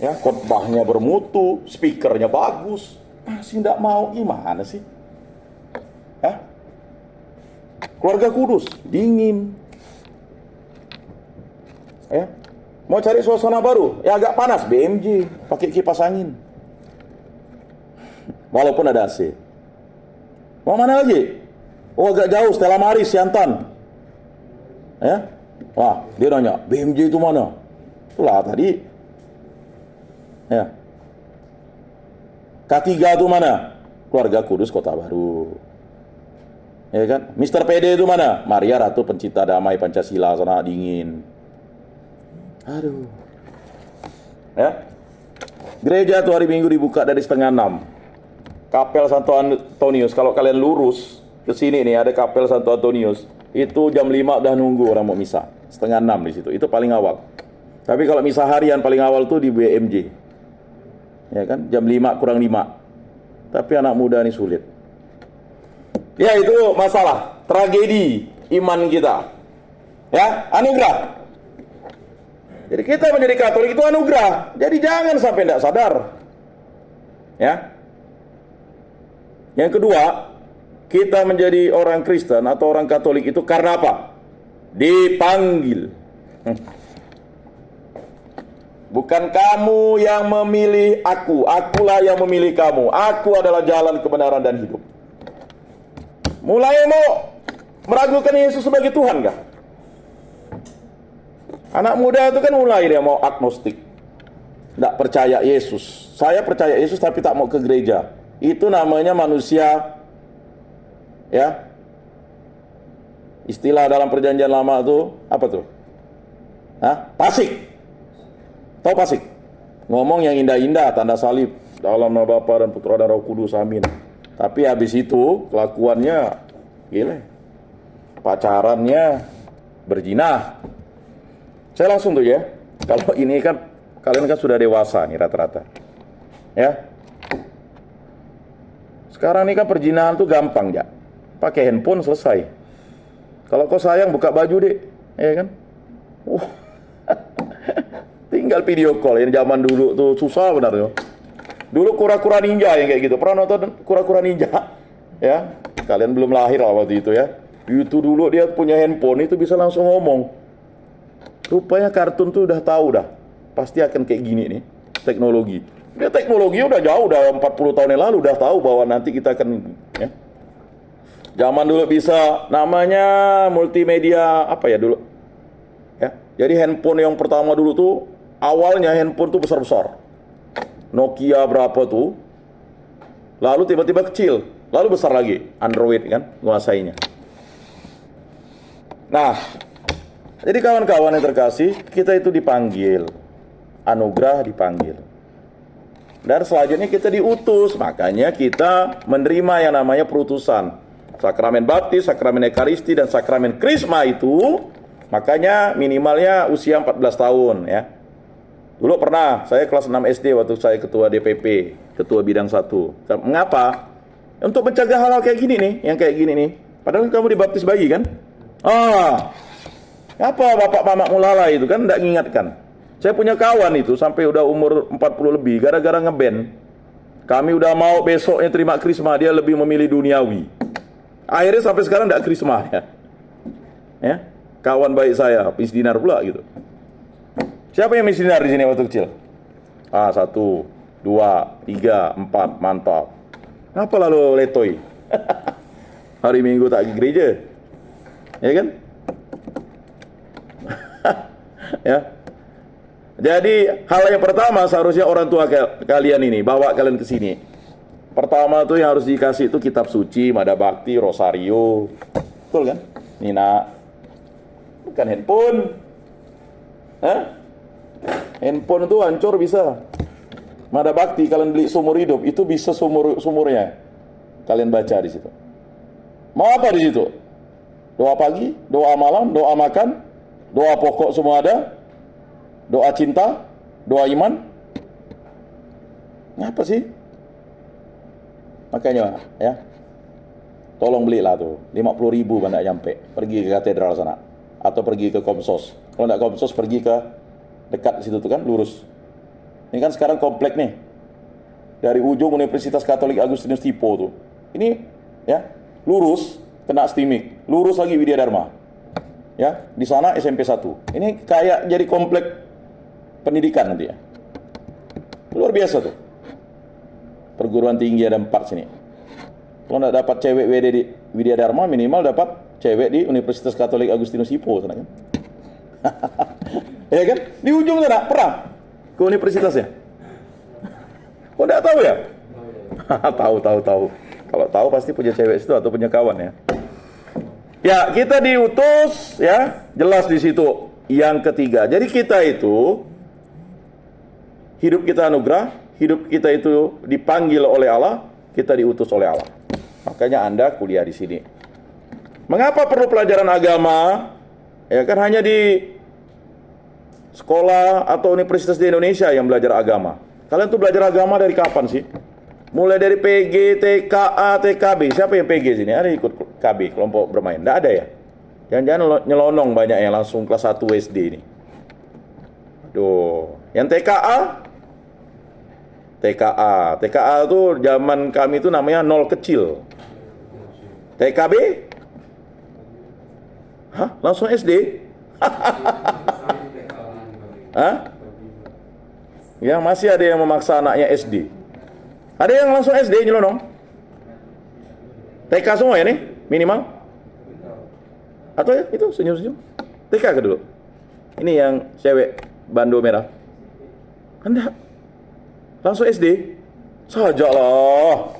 Ya, khotbahnya bermutu, speakernya bagus, masih tidak mau, gimana sih? Ya? Keluarga Kudus dingin. Ya. Mau cari suasana baru, ya agak panas, BMJ, pakai kipas angin. Walaupun ada AC. Mau mana lagi? Oh, agak jauh, Stella Maris, Siantan. Ya? Wah, dia nanya, BMJ itu mana? Itulah tadi. Ya. K3 itu mana? Keluarga Kudus Kota Baru. Ya kan? Mister PD itu mana? Maria Ratu Pencipta Damai Pancasila, sana dingin. Aduh. Ya. Gereja tuh hari Minggu dibuka dari 5:30. Kapel Santo Antonius, kalau kalian lurus ke sini nih ada Kapel Santo Antonius. Itu jam 5 udah nunggu orang mau misa. 5:30 di situ. Itu paling awal. Tapi kalau misa harian paling awal tuh di BMJ. Ya kan? Jam 5 kurang 5. Tapi anak muda ini sulit. Ya, itu masalah, tragedi iman kita. Ya, anugerah. Jadi kita menjadi Katolik itu anugerah. Jadi jangan sampai tidak sadar. Ya. Yang kedua, kita menjadi orang Kristen atau orang Katolik itu karena apa? Dipanggil. Bukan kamu yang memilih aku, akulah yang memilih kamu. Aku adalah jalan kebenaran dan hidup. Mulai mau meragukan Yesus sebagai Tuhan kah? Anak muda itu kan mulai dia mau agnostik. Tidak percaya Yesus. Saya percaya Yesus tapi tak mau ke gereja. Itu namanya manusia, ya. Istilah dalam perjanjian lama itu apa tuh? Hah? Pasik. Tahu pasik? Ngomong yang indah-indah, tanda salib. Dalam nama Bapa dan Putra dan Roh Kudus, amin. Tapi habis itu kelakuannya gila. Pacarannya berzina. Saya langsung tuh ya. Kalau ini kan kalian kan sudah dewasa nih rata-rata. Ya. Sekarang ini kan perzinahan tuh gampang ya. Pakai handphone selesai. Kalau kau sayang buka baju deh, ya kan? Tinggal video call. Yang zaman dulu tuh susah benar ya. Dulu kura-kura ninja yang kayak gitu. Pernah nonton kura-kura ninja? Ya, kalian belum lahir lah waktu itu ya. Itu dulu dia punya handphone itu bisa langsung ngomong. Rupanya kartun tuh udah tahu dah. Pasti akan kayak gini nih teknologi. Dia teknologi udah jauh, udah 40 tahun yang lalu udah tahu bahwa nanti kita akan ya. Zaman dulu bisa namanya multimedia apa ya dulu? Ya. Jadi handphone yang pertama dulu tuh awalnya handphone tuh besar-besar. Nokia berapa tuh? Lalu tiba-tiba kecil, lalu besar lagi. Android kan menguasainya. Nah, jadi kawan-kawan yang terkasih, kita itu dipanggil. Anugerah dipanggil. Dan selanjutnya kita diutus, makanya kita menerima yang namanya perutusan. Sakramen baptis, sakramen ekaristi, dan sakramen krisma itu, makanya minimalnya usia 14 tahun ya. Dulu pernah, saya kelas 6 SD waktu saya ketua DPP, ketua bidang 1. Mengapa? Untuk mencegah hal-hal kayak gini nih, yang kayak gini nih. Padahal kamu dibaptis bayi kan? Apa bapak mamak mulala itu kan tidak mengingatkan. Saya punya kawan itu sampai udah umur 40 lebih gara-gara ngeband. Kami udah mau besoknya terima krisma, dia lebih memilih duniawi. Akhirnya sampai sekarang tidak krisma ya. Ya, kawan baik saya, misdinar pula gitu. Siapa yang misdinar di sini waktu kecil? 1, 2, 3, 4, mantap. Ngapa lalu letoy? Hari Minggu tak ke gereja. Ya kan? Ya. Jadi hal yang pertama seharusnya orang tua kalian ini bawa kalian ke sini. Pertama tuh yang harus dikasih itu kitab suci, Mada Bakti, Rosario. Betul kan? Nina. Bukan handphone. Hah? Handphone itu hancur bisa. Mada Bakti kalian beli seumur hidup, itu bisa sumurnya. Kalian baca di situ. Mau apa di situ? Doa pagi, doa malam, doa makan, doa pokok semua ada. Doa cinta, doa iman. Ngapa sih? Makanya ya, tolong belilah tuh 50.000 banyak nyampe. Pergi ke katedral sana atau pergi ke Komsos. Kalau enggak Komsos pergi ke dekat situ tuh kan lurus. Ini kan sekarang komplek nih. Dari ujung Universitas Katolik Agustinus Tipo tuh. Ini ya, lurus kena Stimik, lurus lagi Widya Dharma. Ya, di sana SMP 1. Ini kayak jadi komplek pendidikan nanti ya. Luar biasa tuh. Perguruan tinggi ada 4 sini. Kalau nggak dapat cewek WD di Widya Dharma, minimal dapat cewek di Universitas Katolik Agustinus Hippo sana kan. Ya kan? Di ujung sana perang ke universitasnya. Kok nggak tahu ya? Tahu. Kalau tahu pasti punya cewek situ atau punya kawan ya. Ya, kita diutus ya, jelas di situ. Yang ketiga. Jadi kita itu hidup kita anugerah, hidup kita itu dipanggil oleh Allah, kita diutus oleh Allah. Makanya Anda kuliah di sini. Mengapa perlu pelajaran agama? Ya kan hanya di sekolah atau universitas di Indonesia yang belajar agama. Kalian tuh belajar agama dari kapan sih? Mulai dari PG, TKA, TKB. Siapa yang PG sini? Ada ikut KB, kelompok bermain? Nggak ada ya? Jangan-jangan nyelonong banyak yang langsung kelas 1 SD ini. Duh. Yang TKA? TKA tuh zaman kami itu namanya nol kecil. TKB? Hah? Langsung SD? Hah? Ya masih ada yang memaksa anaknya SD. Ada yang langsung SD nyelonong? TK semua ya nih? Minimal? Atau ya itu senyum-senyum? TK ke dulu? Ini yang cewek bando merah? Enggak. Langsung SD? Sajalah.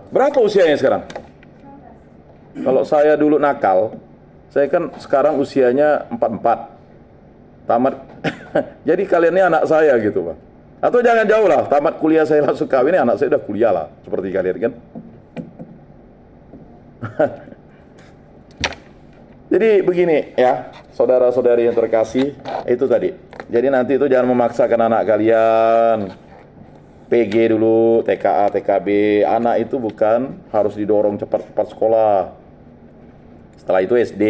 Berapa usianya sekarang? Kalau saya dulu nakal, saya kan sekarang usianya 44. Tamat. Jadi kalian ini anak saya gitu, Pak. Atau jangan jauh lah, tamat kuliah saya langsung kawin, anak saya udah kuliah lah, seperti kalian kan. Jadi begini ya, saudara-saudari yang terkasih, itu tadi. Jadi nanti itu jangan memaksakan anak kalian. PG dulu, TKA, TKB. Anak itu bukan harus didorong cepat-cepat sekolah. Setelah itu SD.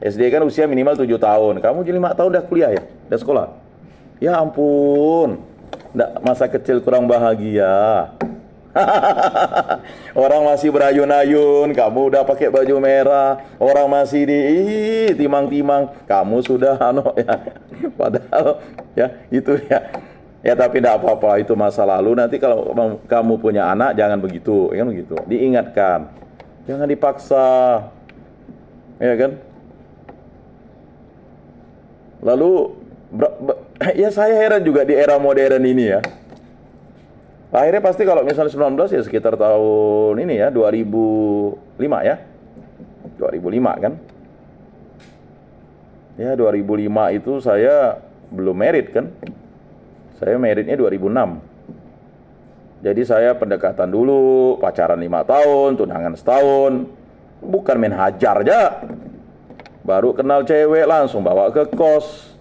SD kan usia minimal 7 tahun. Kamu jadi 5 tahun udah kuliah ya? Udah sekolah? Ya ampun. Nggak, masa kecil kurang bahagia. Orang masih berayun-ayun, kamu udah pakai baju merah. Orang masih timang-timang, kamu sudah ya. Padahal ya itu ya. Ya tapi tidak apa-apa, itu masa lalu. Nanti kalau kamu punya anak jangan begitu, kan begitu. Diingatkan. Jangan dipaksa. Ya kan? Lalu ya saya heran juga di era modern ini ya. Akhirnya pasti kalau misalnya 19 ya sekitar tahun ini ya 2005 ya. 2005 kan. Ya 2005 itu saya belum married kan. Saya marriednya 2006. Jadi saya pendekatan dulu, pacaran 5 tahun, tunangan setahun. Bukan main hajar aja. Baru kenal cewek langsung bawa ke kos.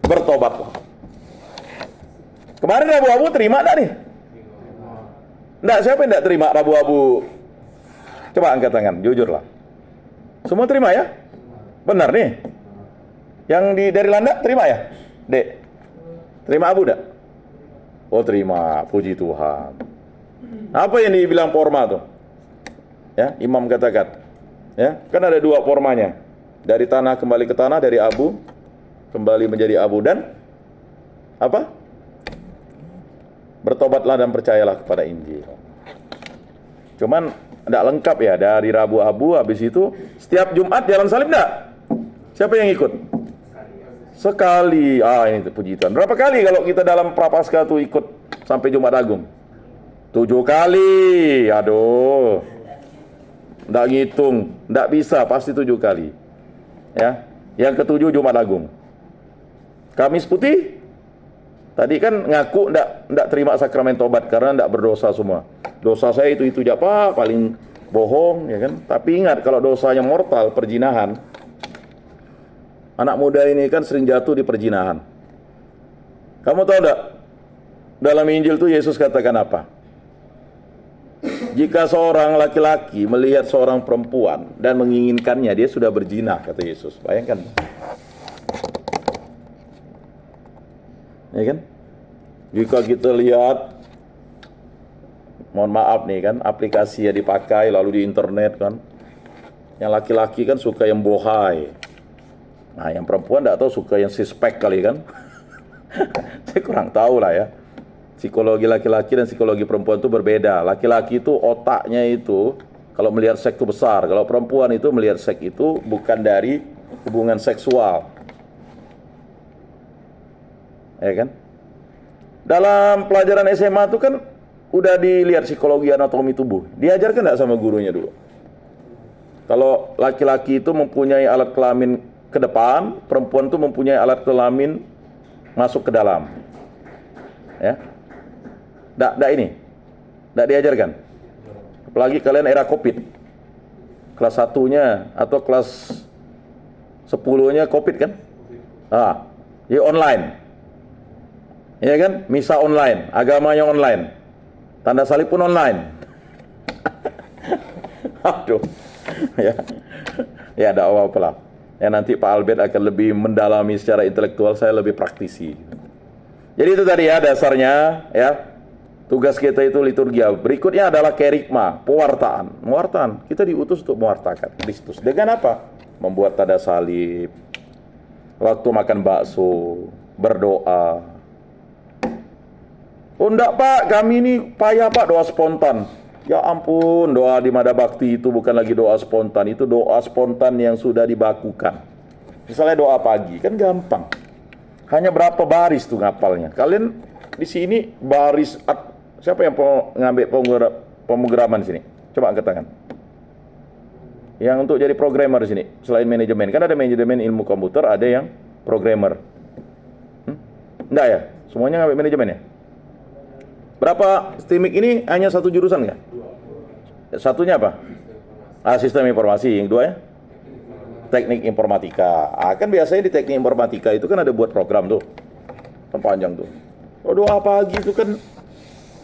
Bertobatlah. Kemarin abu-abu terima enggak nih? Enggak, siapa yang enggak terima abu-abu? Coba angkat tangan, jujurlah. Semua terima ya? Benar nih. Yang dari Landa terima ya? Dek. Terima abu enggak? Oh, terima. Puji Tuhan. Apa yang dibilang forma tuh? Ya, imam katakan. Ya, kan ada 2 formanya. Dari tanah kembali ke tanah, dari abu kembali menjadi abu, dan apa? Bertobatlah dan percayalah kepada Injil. Cuman tidak lengkap ya, dari Rabu abu, habis itu setiap Jumat jalan salib enggak? Siapa yang ikut? Sekali. Ini puji Tuhan. Berapa kali kalau kita dalam Prapaskah tuh ikut sampai Jumat Agung? 7 kali. Aduh. Enggak ngitung, enggak bisa, pasti 7 kali. Ya. Yang ke-7 Jumat Agung. Kamis Putih. Tadi kan ngaku enggak terima sakramen tobat karena enggak berdosa semua. Dosa saya itu aja Pak, paling bohong ya kan. Tapi ingat kalau dosanya mortal, perzinahan. Anak muda ini kan sering jatuh di perzinahan. Kamu tahu enggak? Dalam Injil tuh Yesus katakan apa? Jika seorang laki-laki melihat seorang perempuan dan menginginkannya, dia sudah berzina, kata Yesus. Bayangkan. Ya kan? Jika kita lihat, mohon maaf nih kan, aplikasi yang dipakai lalu di internet kan, yang laki-laki kan suka yang bohai. Nah, yang perempuan enggak tahu suka yang sispek kali kan. Saya kurang tahu lah ya. Psikologi laki-laki dan psikologi perempuan itu berbeda. Laki-laki itu otaknya itu kalau melihat seks itu besar. Kalau perempuan itu melihat seks itu bukan dari hubungan seksual. Ya kan? Dalam pelajaran SMA itu kan udah dilihat psikologi anatomi tubuh. Diajarkan enggak sama gurunya dulu? Kalau laki-laki itu mempunyai alat kelamin ke depan, perempuan itu mempunyai alat kelamin masuk ke dalam. Ya. Nggak diajarkan. Apalagi kalian era Covid. Kelas 1-nya atau kelas 10-nya Covid kan? Ya online. Ya kan? Misa online, agamanya online. Tanda salib pun online. Aduh. Ya. Ya enggak apa-apa lah. Ya nanti Pak Albert akan lebih mendalami secara intelektual, saya lebih praktisi. Jadi itu tadi ya dasarnya ya. Tugas kita itu liturgia. Berikutnya adalah kerigma, pewartaan. Mewartaan. Kita diutus untuk mewartakan Kristus. Dengan apa? Membuat tanda salib. Waktu makan bakso, berdoa. Oh enggak Pak, kami ini payah Pak doa spontan. Ya ampun, doa di Mada Bakti itu bukan lagi doa spontan. Itu doa spontan yang sudah dibakukan. Misalnya doa pagi, kan gampang. Hanya berapa baris tuh ngapalnya. Kalian di sini baris... Siapa yang ngambil pemrograman di sini? Coba angkat tangan. Yang untuk jadi programmer di sini, selain manajemen, kan ada manajemen ilmu komputer, ada yang programmer. Enggak ya? Semuanya ngambil manajemen ya? Berapa STIMIK ini hanya satu jurusan nggak? Satunya apa? Sistem informasi. Yang dua ya? Teknik informatika. Kan biasanya di teknik informatika itu kan ada buat program tuh. Kan panjang tuh. Oh, doa pagi itu kan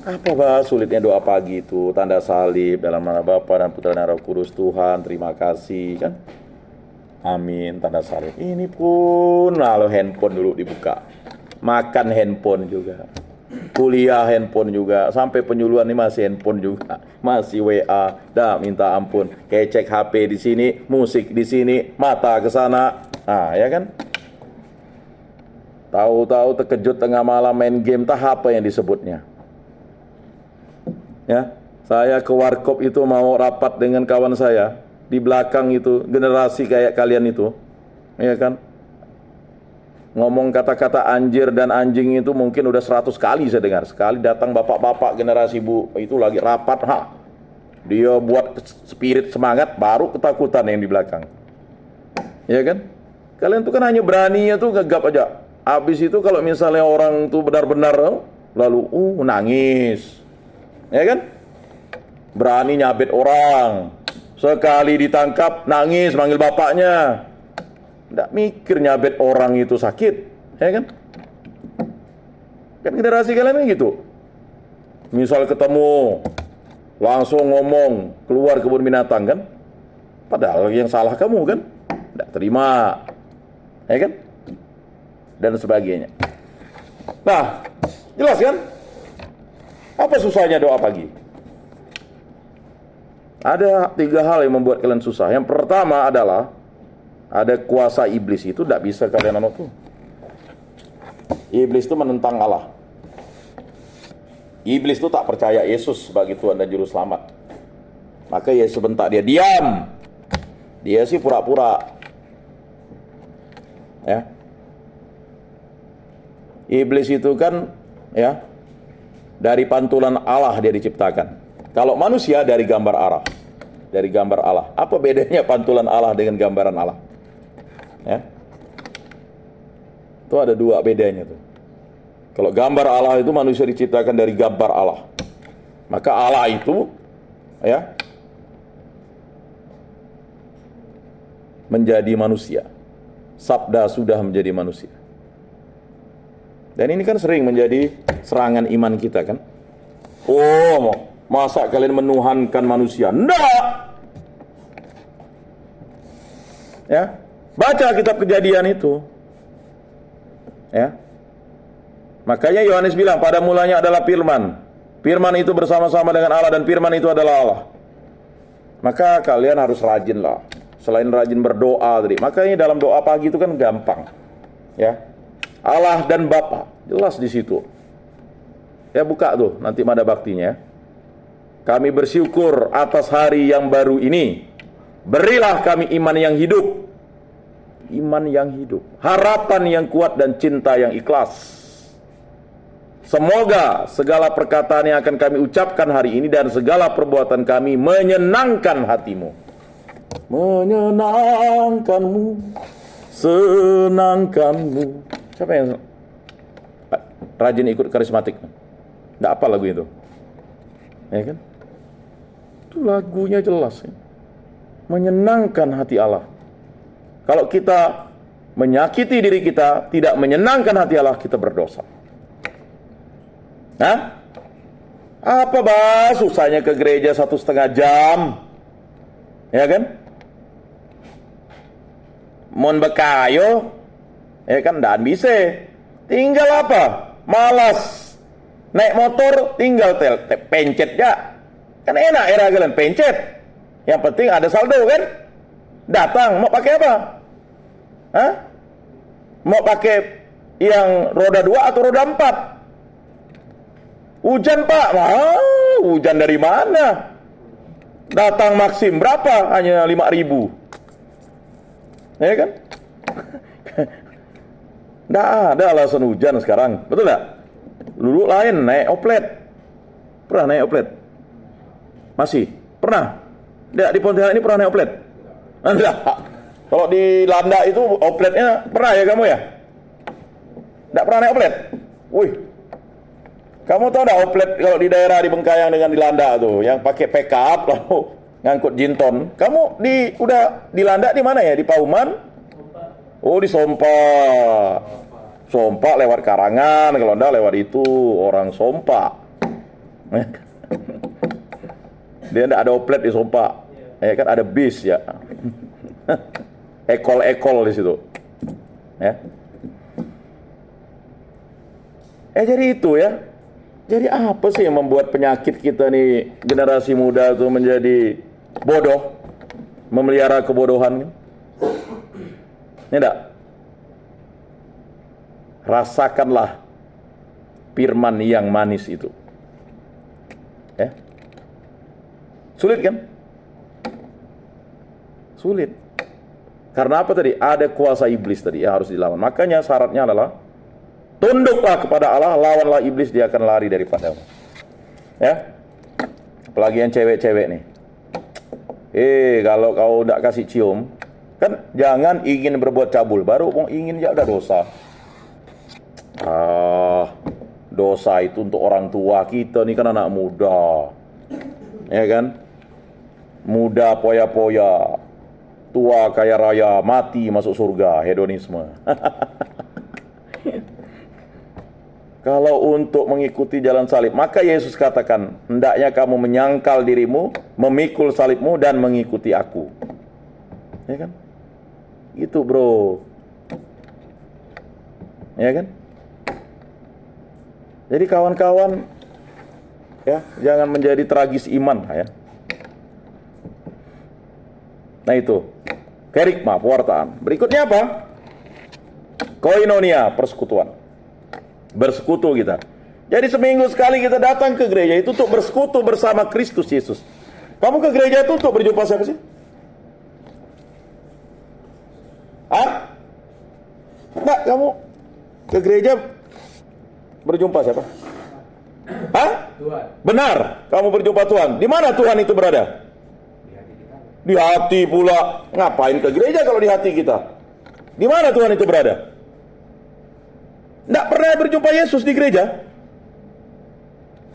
apa bahas sulitnya doa pagi itu, tanda salib dalam nama Bapa dan Putra dan Roh Kudus. Tuhan terima kasih kan, amin, tanda salib. Ini pun lalu handphone dulu dibuka, makan handphone juga, kuliah handphone juga, sampai penyuluhan ini masih handphone juga, masih WA, dah minta ampun, kayak cek HP di sini, musik di sini, mata ke sana, ya kan. Tahu-tahu terkejut tengah malam main game, apa yang disebutnya. Ya, saya ke warkop itu mau rapat dengan kawan saya di belakang itu generasi kayak kalian itu, ya kan? Ngomong kata-kata anjir dan anjing itu mungkin udah 100 kali saya dengar. Sekali datang bapak-bapak generasi bu itu lagi rapat, dia buat spirit semangat, baru ketakutan yang di belakang, ya kan? Kalian tuh kan hanya beraninya tuh gegap aja. Habis itu kalau misalnya orang tuh benar-benar lalu nangis. Ya kan? Berani nyabet orang. Sekali ditangkap, nangis, manggil bapaknya. Nggak mikir nyabet orang itu sakit. Ya kan? Kan generasi kalian kan gitu. Misal ketemu, langsung ngomong, keluar kebun binatang kan? Padahal yang salah kamu kan? Nggak terima. Ya kan? Dan sebagainya. Nah, jelas kan? Apa susahnya doa pagi? Ada 3 hal yang membuat kalian susah. Yang pertama adalah ada kuasa iblis itu tidak bisa kalian tuh. Iblis itu menentang Allah. Iblis itu tak percaya Yesus sebagai Tuhan dan Juru Selamat. Maka Yesus bentak dia, diam. Dia sih pura-pura. Ya. Iblis itu kan ya dari pantulan Allah dia diciptakan. Kalau manusia dari gambar Allah. Dari gambar Allah. Apa bedanya pantulan Allah dengan gambaran Allah? Ya. Itu ada 2 bedanya tuh. Kalau gambar Allah itu manusia diciptakan dari gambar Allah. Maka Allah itu ya menjadi manusia. Sabda sudah menjadi manusia. Dan ini kan sering menjadi serangan iman kita kan. Masa kalian menuhankan manusia? Enggak. Ya, baca kitab Kejadian itu. Ya. Makanya Yohanes bilang, pada mulanya adalah firman. Firman itu bersama-sama dengan Allah dan firman itu adalah Allah. Maka kalian harus rajin lah. Selain rajin berdoa tadi. Makanya dalam doa pagi itu kan gampang. Ya. Allah dan Bapa, jelas di situ. Ya, buka tuh nanti Mada Baktinya. Kami bersyukur atas hari yang baru ini. Berilah kami iman yang hidup. Iman yang hidup. Harapan yang kuat dan cinta yang ikhlas. Semoga segala perkataan yang akan kami ucapkan hari ini dan segala perbuatan kami menyenangkan hatimu. Menyenangkanmu, senangkanmu. Siapa yang rajin ikut karismatik? Nggak apa lagu itu? Ya kan? Itu lagunya jelas. Ya. Menyenangkan hati Allah. Kalau kita menyakiti diri kita, tidak menyenangkan hati Allah, kita berdosa. Hah? Apa susahnya ke gereja 1,5 jam? Ya kan? Mon bekayo, ya kan? Dan bisa. Tinggal apa? Malas. Naik motor, tinggal pencet ya. Kan enak era kalian pencet. Yang penting ada saldo kan? Datang, mau pakai apa? Hah? Mau pakai yang roda 2 atau roda 4? Hujan Pak, hujan dari mana? Datang Maxim berapa? Hanya 5.000. Ya kan? Nggak ada alasan hujan sekarang, betul nggak? Dulu lain, naik oplet. Pernah naik oplet? Masih? Pernah? Nggak, di Pontianak ini pernah naik oplet? Enggak. Kalau di Landa itu opletnya pernah ya kamu ya? Nggak pernah naik oplet? Wih. Kamu tahu nggak oplet kalau di daerah di Bengkayang dengan di Landa tuh, yang pakai pickup lalu ngangkut jinton. Kamu udah di Landa di mana ya? Di Pauman? Oh, di Sompa. Sompa lewat Karangan, kalau enggak lewat itu orang Sompa. Dia enggak ada oplet di Sompa. Ya kan ada bis ya. Ekol-ekol di situ. Ya. Jadi itu ya. Jadi apa sih yang membuat penyakit kita nih, generasi muda tuh menjadi bodoh, memelihara kebodohan? Ini enggak? Rasakanlah firman yang manis itu. Ya. Sulit kan? Sulit. Karena apa tadi? Ada kuasa iblis tadi yang harus dilawan. Makanya syaratnya adalah tunduklah kepada Allah, lawanlah iblis, dia akan lari daripadamu. Ya. Apalagi yang cewek-cewek nih. Kalau kau tidak kasih cium, kan jangan ingin berbuat cabul, baru mau ingin ya udah dosa. Dosa itu untuk orang tua, kita nih kan anak muda. Ya kan? Muda poya-poya, tua kaya raya, mati masuk surga, hedonisme. Kalau untuk mengikuti jalan salib, maka Yesus katakan, hendaknya kamu menyangkal dirimu, memikul salibmu, dan mengikuti aku. Ya kan? Itu bro. Ya kan? Jadi kawan-kawan, ya, jangan menjadi tragis iman, ya. Nah itu, kerikma, pewartaan. Berikutnya apa? Koinonia, persekutuan. Bersekutu kita. Jadi seminggu sekali kita datang ke gereja itu untuk bersekutu bersama Kristus Yesus. Kamu ke gereja itu untuk berjumpa siapa sih? Enggak, kamu ke gereja berjumpa siapa? Tuhan. Benar, kamu berjumpa Tuhan. Di mana Tuhan itu berada? Di hati pula. Ngapain ke gereja kalau di hati kita? Di mana Tuhan itu berada? Nggak pernah berjumpa Yesus di gereja.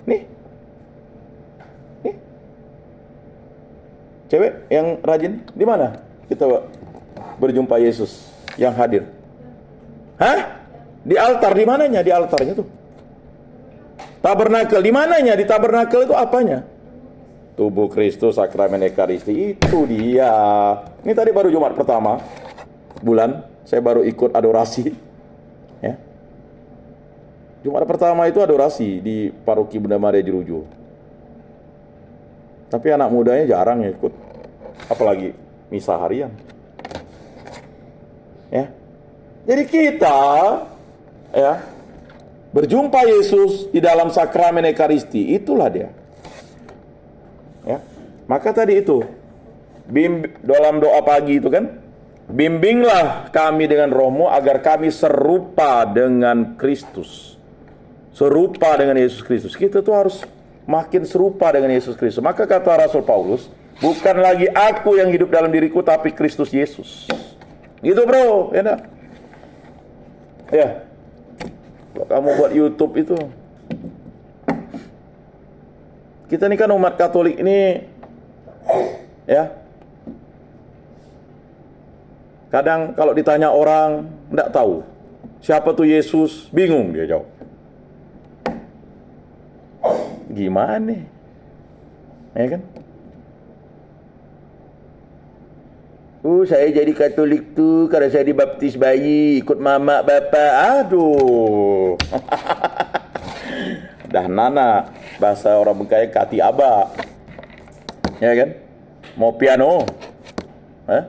Nih. Cewek yang rajin, di mana kita berjumpa Yesus yang hadir? Di altar, di mananya? Di altarnya tuh. Tabernakel, di mananya? Di tabernakel itu apanya? Tubuh Kristus, sakramen Ekaristi, itu dia. Ini tadi baru Jumat pertama bulan, saya baru ikut adorasi. Ya. Jumat pertama itu adorasi di paroki Bunda Maria Jerujo. Tapi anak mudanya jarang ya ikut. Apalagi misa harian. Ya. Jadi kita ya berjumpa Yesus di dalam sakramen Ekaristi, itulah dia. Ya. Maka tadi itu dalam doa pagi itu kan, bimbinglah kami dengan Roh-Mu agar kami serupa dengan Kristus. Serupa dengan Yesus Kristus. Kita tuh harus makin serupa dengan Yesus Kristus. Maka kata Rasul Paulus, bukan lagi aku yang hidup dalam diriku, tapi Kristus Yesus. Gitu bro, ya enggak? Ya. Kalau kamu buat YouTube itu, kita ini kan umat Katolik ini, ya. Kadang kalau ditanya orang, enggak tahu siapa tuh Yesus, bingung dia jawab. Gimana? Ya kan? Saya jadi Katolik tuh karena saya dibaptis bayi, ikut mama bapak. Aduh. Dah nana, bahasa orang Bengkaya kati aba. Ya kan? Mau piano? Hah?